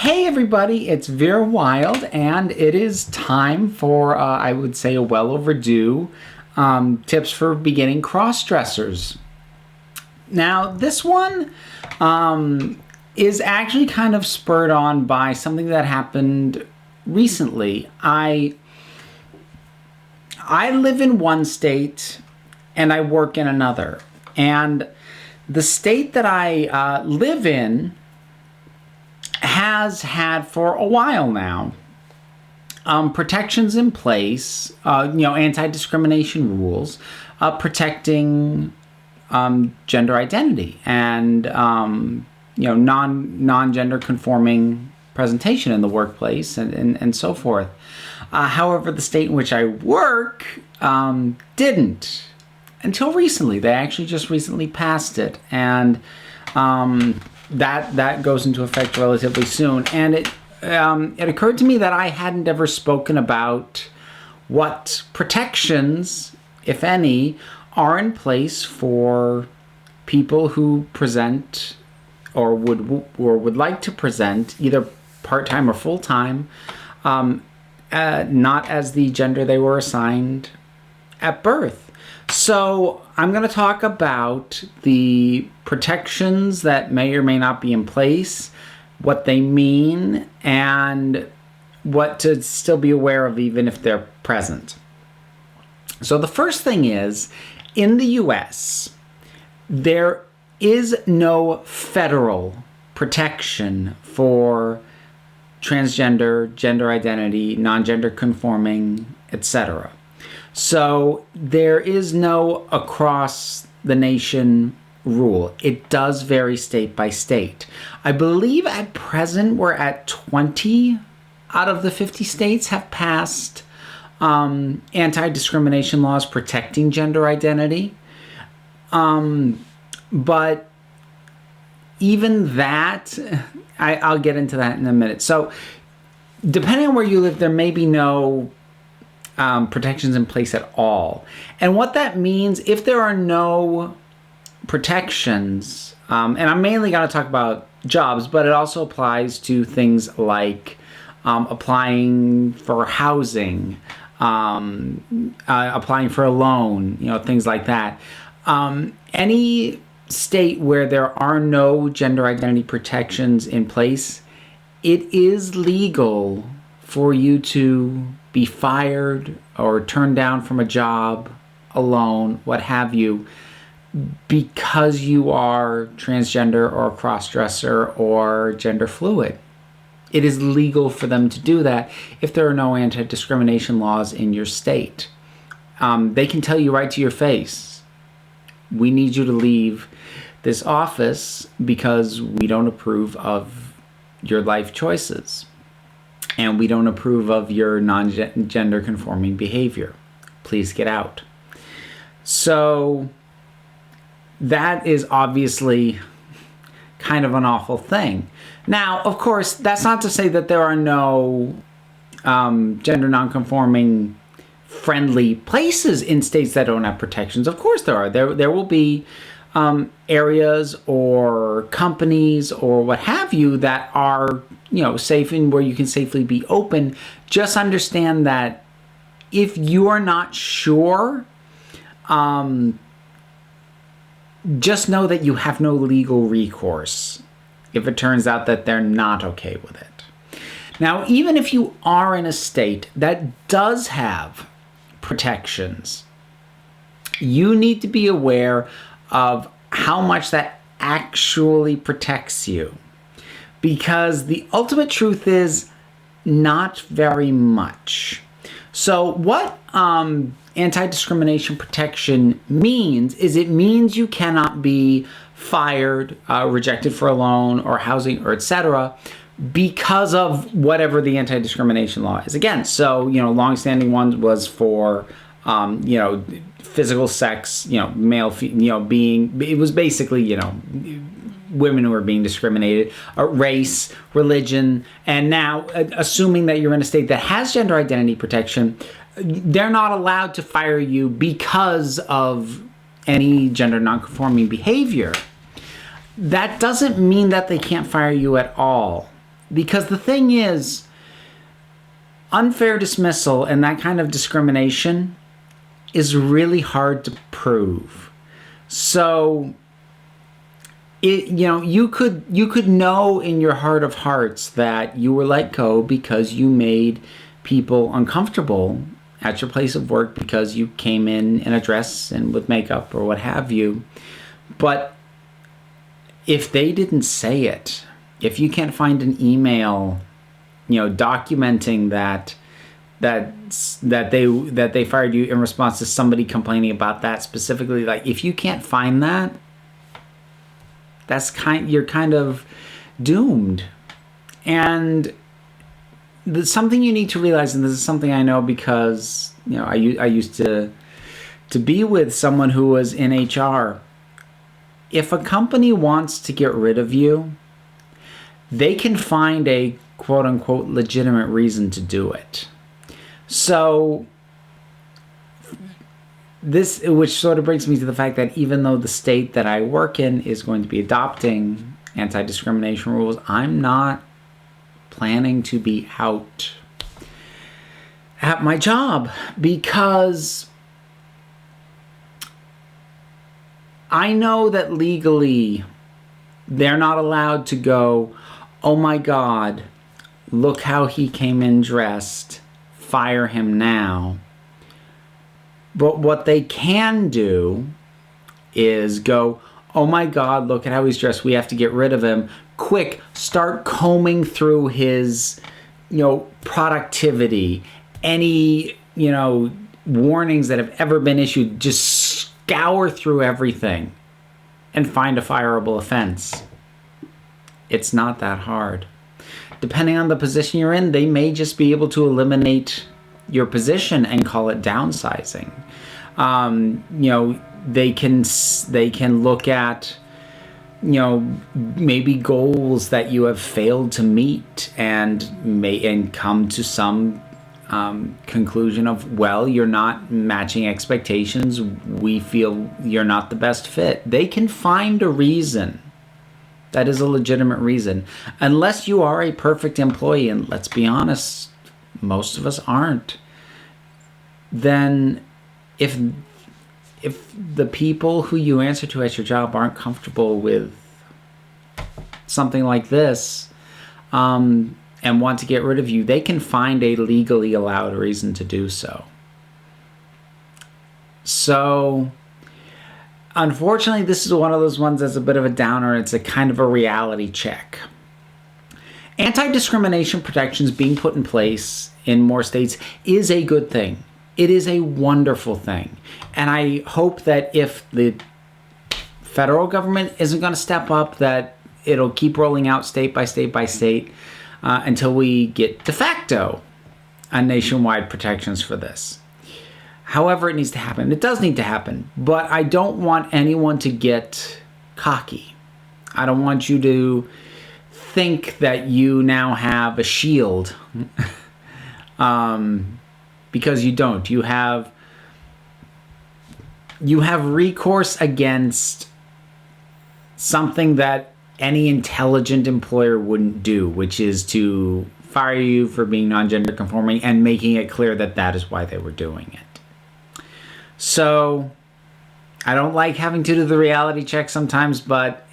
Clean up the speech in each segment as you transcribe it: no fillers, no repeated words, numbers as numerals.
Hey everybody, it's Vera Wild, and it is time for, I would say, a well overdue tips for beginning cross-dressers. Now, this one is actually kind of spurred on by something that happened recently. I live in one state and I work in another. And the state that I live in has had for a while now protections in place, anti-discrimination rules protecting gender identity and non-gender conforming presentation in the workplace and so forth. However, the state in which I work didn't until recently. They actually just recently passed it, and that goes into effect relatively soon. And it occurred to me that I hadn't ever spoken about what protections, if any, are in place for people who present or would like to present either part-time or full-time, not as the gender they were assigned at birth. So I'm going to talk about the protections that may or may not be in place, what they mean, and what to still be aware of even if they're present. So the first thing is, in the US, there is no federal protection for transgender, gender identity, non-gender conforming, etc. So there is no across the nation rule. It does vary state by state. I believe at present we're at 20 out of the 50 states have passed anti-discrimination laws protecting gender identity. But even that, I'll get into that in a minute. So depending on where you live, there may be no protections in place at all. And what that means, if there are no protections, and I'm mainly going to talk about jobs, but it also applies to things like applying for housing, applying for a loan, things like that. Any state where there are no gender identity protections in place, it is legal for you to be fired or turned down from a job, a loan, what have you, because you are transgender or a cross-dresser or gender fluid. It is legal for them to do that if there are no anti-discrimination laws in your state. They can tell you right to your face, we need you to leave this office because we don't approve of your life choices. And we don't approve of your non-gender conforming behavior. Please get out. So that is obviously kind of an awful thing. Now, of course, that's not to say that there are no gender non-conforming friendly places in states that don't have protections. Of course there are. There will be areas or companies or what have you that are safe and where you can safely be open. Just understand that if you are not sure, just know that you have no legal recourse if it turns out that they're not okay with it. Now, even if you are in a state that does have protections, you need to be aware of how much that actually protects you. Because the ultimate truth is not very much. So what anti-discrimination protection means is it means you cannot be fired, rejected for a loan or housing or etc. because of whatever the anti-discrimination law is against. So, long-standing one was for, physical sex, male, being, it was basically, women who are being discriminated, race, religion, and now assuming that you're in a state that has gender identity protection, they're not allowed to fire you because of any gender nonconforming behavior. That doesn't mean that they can't fire you at all. Because the thing is, unfair dismissal and that kind of discrimination is really hard to prove. So you could know in your heart of hearts that you were let go because you made people uncomfortable at your place of work because you came in a dress and with makeup or what have you. But if they didn't say it, if you can't find an email, documenting that they fired you in response to somebody complaining about that specifically, like if you can't find that, you're kind of doomed. And something you need to realize, and this is something I know because I used to be with someone who was in HR. If a company wants to get rid of you, they can find a quote unquote legitimate reason to do it. So which sort of brings me to the fact that even though the state that I work in is going to be adopting anti-discrimination rules, I'm not planning to be out at my job because I know that legally they're not allowed to go, oh my God, look how he came in dressed, fire him now. But what they can do is go, oh my God, look at how he's dressed. We have to get rid of him. Quick, start combing through his, productivity, any, warnings that have ever been issued. Just scour through everything and find a fireable offense. It's not that hard. Depending on the position you're in, they may just be able to eliminate your position and call it downsizing. They can look at, maybe goals that you have failed to meet and come to some conclusion of, well, you're not matching expectations. We feel you're not the best fit. They can find a reason. That is a legitimate reason. Unless you are a perfect employee, and let's be honest, most of us aren't, then if the people who you answer to at your job aren't comfortable with something like this and want to get rid of you, they can find a legally allowed reason to do so. So, unfortunately, this is one of those ones that's a bit of a downer. It's a kind of a reality check. Anti-discrimination protections being put in place in more states is a good thing. It is a wonderful thing. And I hope that if the federal government isn't going to step up, that it'll keep rolling out state by state by state until we get de facto nationwide protections for this. However, it needs to happen. It does need to happen. But I don't want anyone to get cocky. I don't want you to think that you now have a shield. Because you don't. You have recourse against something that any intelligent employer wouldn't do, which is to fire you for being non-gender conforming and making it clear that that is why they were doing it. So I don't like having to do the reality check sometimes, but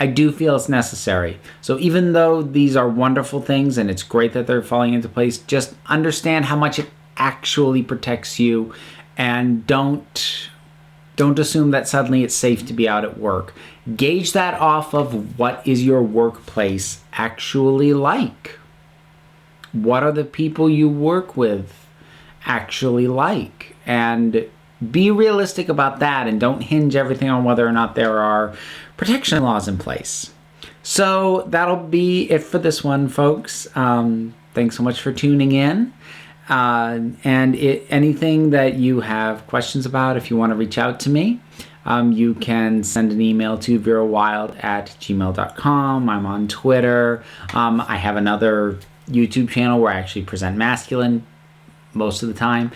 I do feel it's necessary. So even though these are wonderful things and it's great that they're falling into place, just understand how much it actually protects you, and don't assume that suddenly it's safe to be out at work. Gauge that off of what is your workplace actually like. What are the people you work with actually like? And be realistic about that, and don't hinge everything on whether or not there are protection laws in place. So that'll be it for this one, folks. Thanks so much for tuning in. Anything that you have questions about, if you want to reach out to me, you can send an email to verawild@gmail.com. I'm on Twitter. I have another YouTube channel where I actually present masculine most of the time.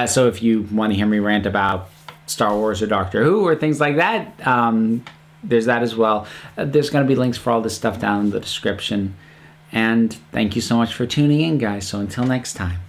So if you want to hear me rant about Star Wars or Doctor Who or things like that, there's that as well. There's going to be links for all this stuff down in the description. And thank you so much for tuning in, guys. So until next time.